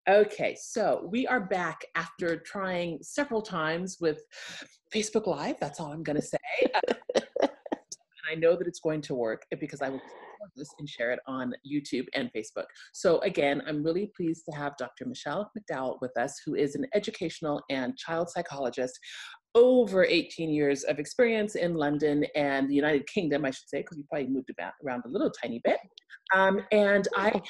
Okay, so we are back after trying several times with Facebook Live. That's all I'm going to say. I know that it's going to work because I will record this and share it on YouTube and Facebook. So again, I'm really pleased to have Dr. Michelle McDowell with us, who is an educational and child psychologist, over 18 years of experience in London and the United Kingdom, I should say, because you probably moved around a little tiny bit. And I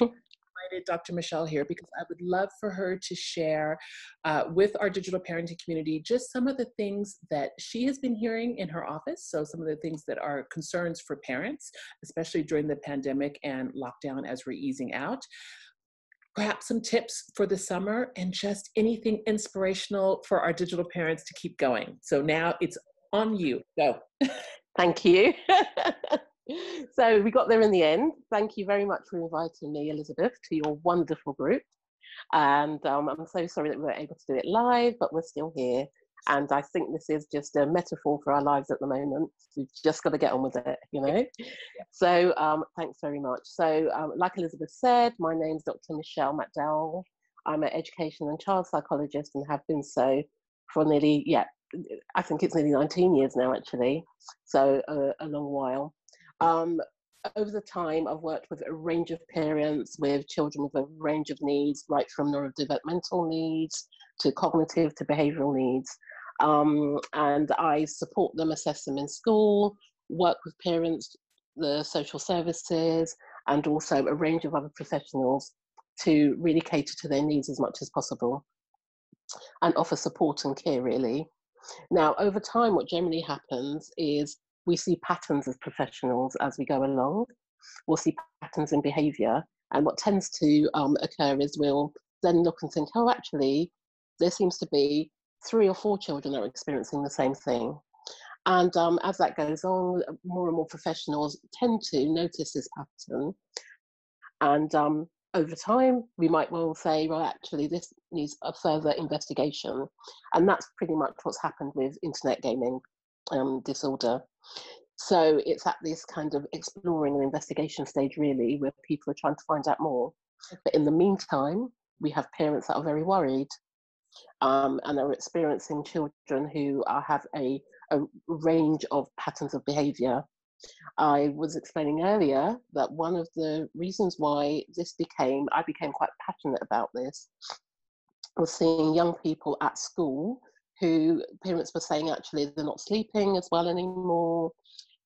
invited Dr. Michelle here because I would love for her to share with our digital parenting community just some of the things that she has been hearing in her office. So some of the things that are concerns for parents, especially during the pandemic and lockdown as we're easing out. Perhaps some tips for the summer and just anything inspirational for our digital parents to keep going. So now it's on you. Go. Thank you. So we got there in the end. Thank you very much for inviting me, Elizabeth, to your wonderful group. And I'm so sorry that we weren't able to do it live, but we're still here. And I think this is just a metaphor for our lives at the moment. We've just got to get on with it, you know? Yeah. So thanks very much. So like Elizabeth said, my name's Dr. Michelle McDowell. I'm an education and child psychologist and have been so for nearly, I think it's nearly 19 years now, actually. So a long while. Over the time, I've worked with a range of parents with children with a range of needs, right from neurodevelopmental needs to cognitive to behavioural needs. And I support them, assess them in school, work with parents, the social services, and also a range of other professionals to really cater to their needs as much as possible and offer support and care, really. Now, over time, what generally happens is we see patterns as professionals as we go along. We'll see patterns in behaviour. And what tends to occur is we'll then look and think, oh, actually, there seems to be 3 or 4 children that are experiencing the same thing. And as that goes on, more and more professionals tend to notice this pattern. And over time, we might well say, well, actually, this needs a further investigation. And that's pretty much what's happened with internet gaming disorder. So it's at this kind of exploring and investigation stage, really, where people are trying to find out more. But in the meantime, we have parents that are very worried and are experiencing children who have a range of patterns of behaviour. I was explaining earlier that one of the reasons why I became quite passionate about this was seeing young people at school who parents were saying actually they're not sleeping as well anymore.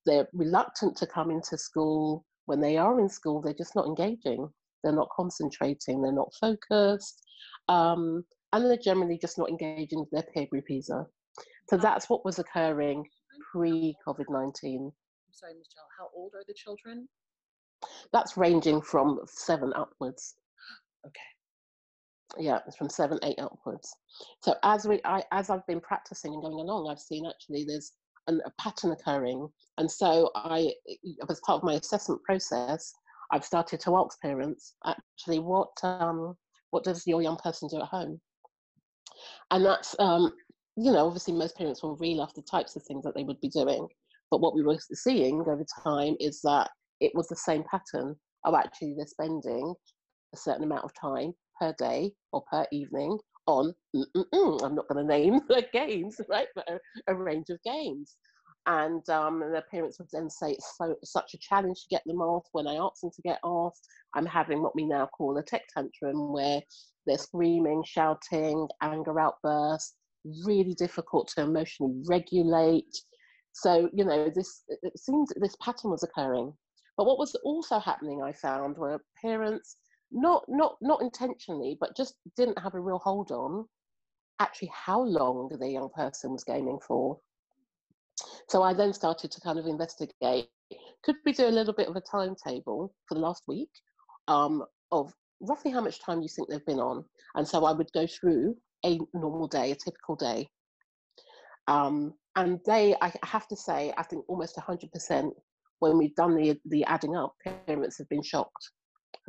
They're reluctant to come into school. When they are in school, they're just not engaging. They're not concentrating. They're not focused. And they're generally just not engaging with their peer group either. So that's what was occurring pre-COVID-19. I'm sorry, Michelle, how old are the children? That's ranging from 7 upwards. Okay. Yeah, it's from 7, 8 upwards. So as I've been practicing and going along, I've seen actually there's a pattern occurring. And so as part of my assessment process, I've started to ask parents, actually, what does your young person do at home? And that's, obviously most parents will reel off the types of things that they would be doing. But what we were seeing over time is that it was the same pattern of actually they're spending a certain amount of time per day or per evening on, I'm not going to name the games, right, but a range of games. And the parents would then say it's such a challenge to get them off. When I ask them to get off, I'm having what we now call a tech tantrum, where they're screaming, shouting, anger outbursts, really difficult to emotionally regulate. So, it seemed this pattern was occurring. But what was also happening, I found, were parents, not intentionally, but just didn't have a real hold on actually how long the young person was gaming for. So I then started to kind of investigate, could we do a little bit of a timetable for the last week of roughly how much time you think they've been on? And so I would go through a normal day, a typical day. And I have to say, I think almost 100%, when we've done the adding up, parents have been shocked.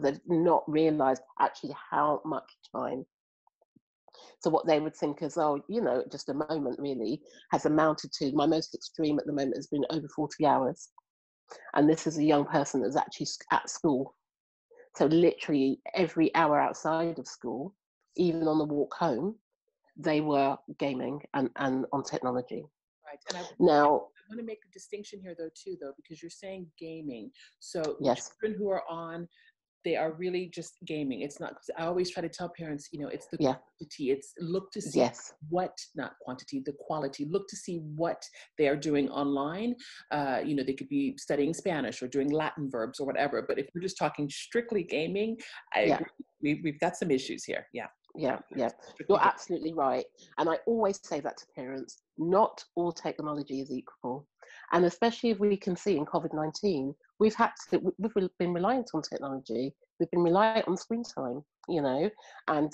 They've not realised actually how much time. So what they would think is, just a moment really has amounted to, my most extreme at the moment has been over 40 hours. And this is a young person that's actually at school. So literally every hour outside of school, even on the walk home, they were gaming and on technology. Right. And I Now, want to make a distinction here, though, too, though, because you're saying gaming. So yes, children who are on, they are really just gaming. It's not, 'cause I always try to tell parents, it's the yeah, quantity. It's look to see yes, what, not quantity, the quality. Look to see what they are doing online. They could be studying Spanish or doing Latin verbs or whatever. But if we're just talking strictly gaming, I yeah. agree. We've got some issues here. Yeah. Yeah, yeah, Strictly you're gaming. absolutely right. And I always say that to parents, not all technology is equal. And especially if we can see in COVID-19, we've been reliant on technology. We've been reliant on screen time, and,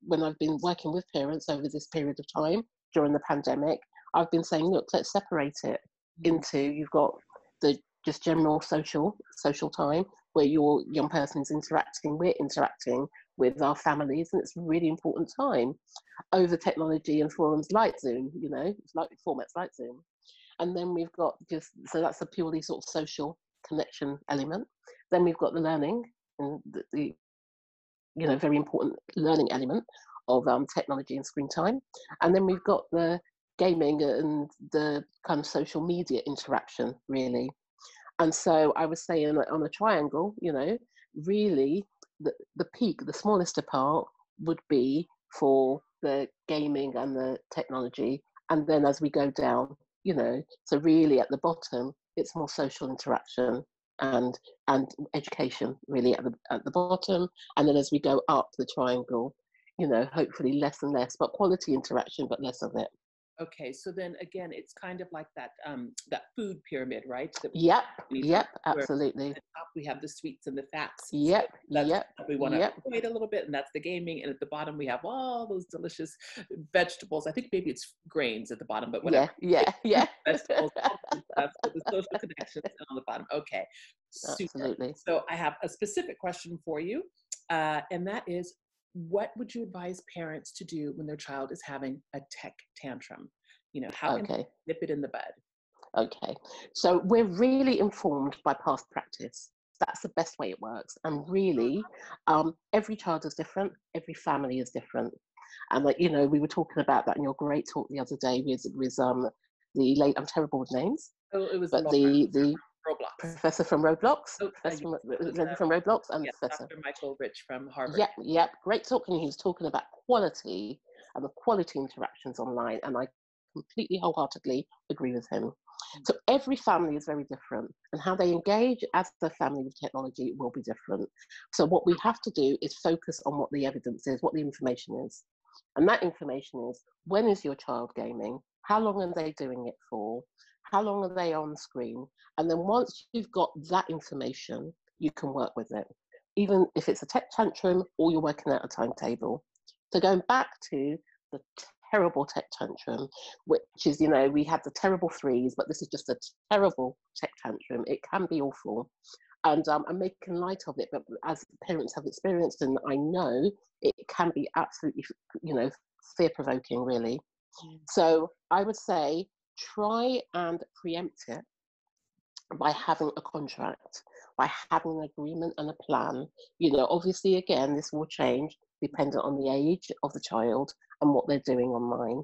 when I've been working with parents over this period of time during the pandemic, I've been saying, look, let's separate it into, you've got the just general social time where your young person is interacting, we're interacting with our families, and it's a really important time over technology and forums like Zoom, it's like formats like Zoom. And then we've got so that's a purely sort of social connection element. Then we've got the learning and the very important learning element of technology and screen time. And then we've got the gaming and the kind of social media interaction, really. And so I was saying on a triangle, really the peak, the smallest part would be for the gaming and the technology. And then as we go down, so really at the bottom, it's more social interaction and education really at the bottom. And then as we go up the triangle, hopefully less and less, but quality interaction, but less of it. Okay, so then again, it's kind of like that food pyramid, right? Yep, Where absolutely. at the top we have the sweets and the fats. Yep, So that's yep, what we want to yep. avoid a little bit, and that's the gaming. And at the bottom we have all those delicious vegetables. I think maybe it's grains at the bottom, but whatever. Yeah. Vegetables, all the stuff, so the social connections on the bottom. Okay, super. Absolutely. So I have a specific question for you, and that is, what would you advise parents to do when their child is having a tech tantrum? How can Okay. they nip it in the bud? Okay. So we're really informed by past practice. That's the best way it works. And really, every child is different. Every family is different. And we were talking about that in your great talk the other day with the late, I'm terrible with names, Oh, it was but Laura the Roblox. professor from Roblox, Oh, lady from Roblox, and yeah, professor. Dr. Michael Rich from Harvard. Yep. Great talk. And he was talking about quality and the quality interactions online. And I completely wholeheartedly agree with him. So every family is very different, and how they engage as a family with technology will be different. So what we have to do is focus on what the evidence is, what the information is. And that information is, when is your child gaming? How long are they doing it for? How long are they on screen? And then once you've got that information, you can work with it, even if it's a tech tantrum or you're working out a timetable. So going back to the terrible tech tantrum, which is, we had the terrible threes, but this is just a terrible tech tantrum. It can be awful. And I'm making light of it, but as parents have experienced, and I know it can be absolutely, fear-provoking, really. So I would say try and preempt it by having a contract, by having an agreement and a plan. Obviously, again, this will change dependent on the age of the child and what they're doing online.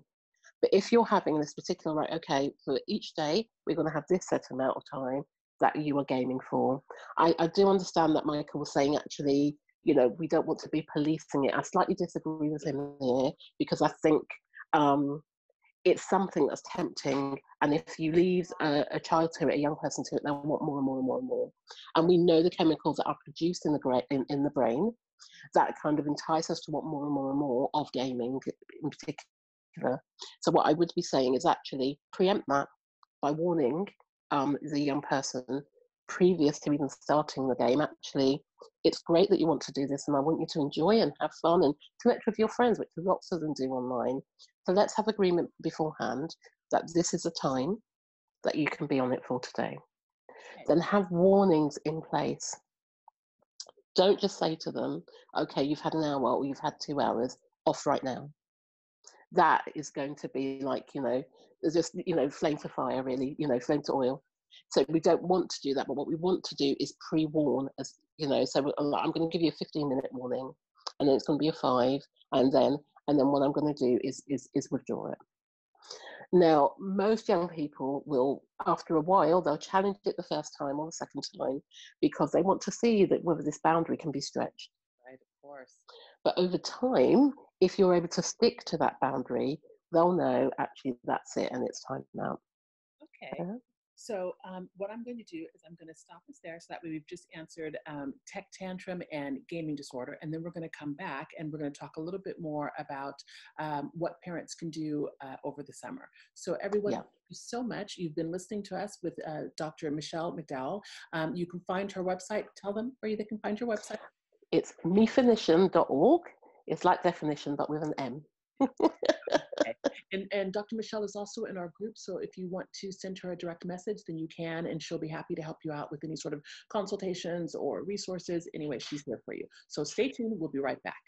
But if you're having this particular, right, okay, for each day, we're going to have this set amount of time that you are gaming for. I do understand that Michael was saying, actually, we don't want to be policing it. I slightly disagree with him here, because I think it's something that's tempting. And if you leave a child to it, a young person to it, they'll want more and more and more and more. And we know the chemicals that are produced in the brain that kind of entice us to want more and more and more of gaming in particular. So what I would be saying is actually preempt that by warning the young person previous to even starting the game. Actually, it's great that you want to do this, and I want you to enjoy and have fun and connect with your friends, which lots of them do online. So let's have agreement beforehand that this is a time that you can be on it for today. Then have warnings in place. Don't just say to them, okay, you've had an hour or you've had 2 hours, off right now. That is going to be like, just, flame to fire, really, flame to oil. So we don't want to do that, but what we want to do is pre-warn, so I'm going to give you a 15-minute warning. and then it's going to be a 5, and then what I'm going to do is withdraw it. Now, most young people will, after a while, they'll challenge it the first time or the second time because they want to see that whether this boundary can be stretched. Right, of course. But over time, if you're able to stick to that boundary, they'll know actually that's it and it's time out. Okay. So what I'm going to do is I'm going to stop us there, so that way we've just answered tech tantrum and gaming disorder, and then we're going to come back and we're going to talk a little bit more about what parents can do over the summer. So everyone, thank you so much. You've been listening to us with Dr. Michelle McDowell. You can find her website. Tell them where they can find your website. It's mefinition.org. It's like definition, but with an M. Okay. And Dr. Michelle is also in our group, so if you want to send her a direct message, then you can, and she'll be happy to help you out with any sort of consultations or resources. Anyway, she's here for you. So stay tuned. We'll be right back.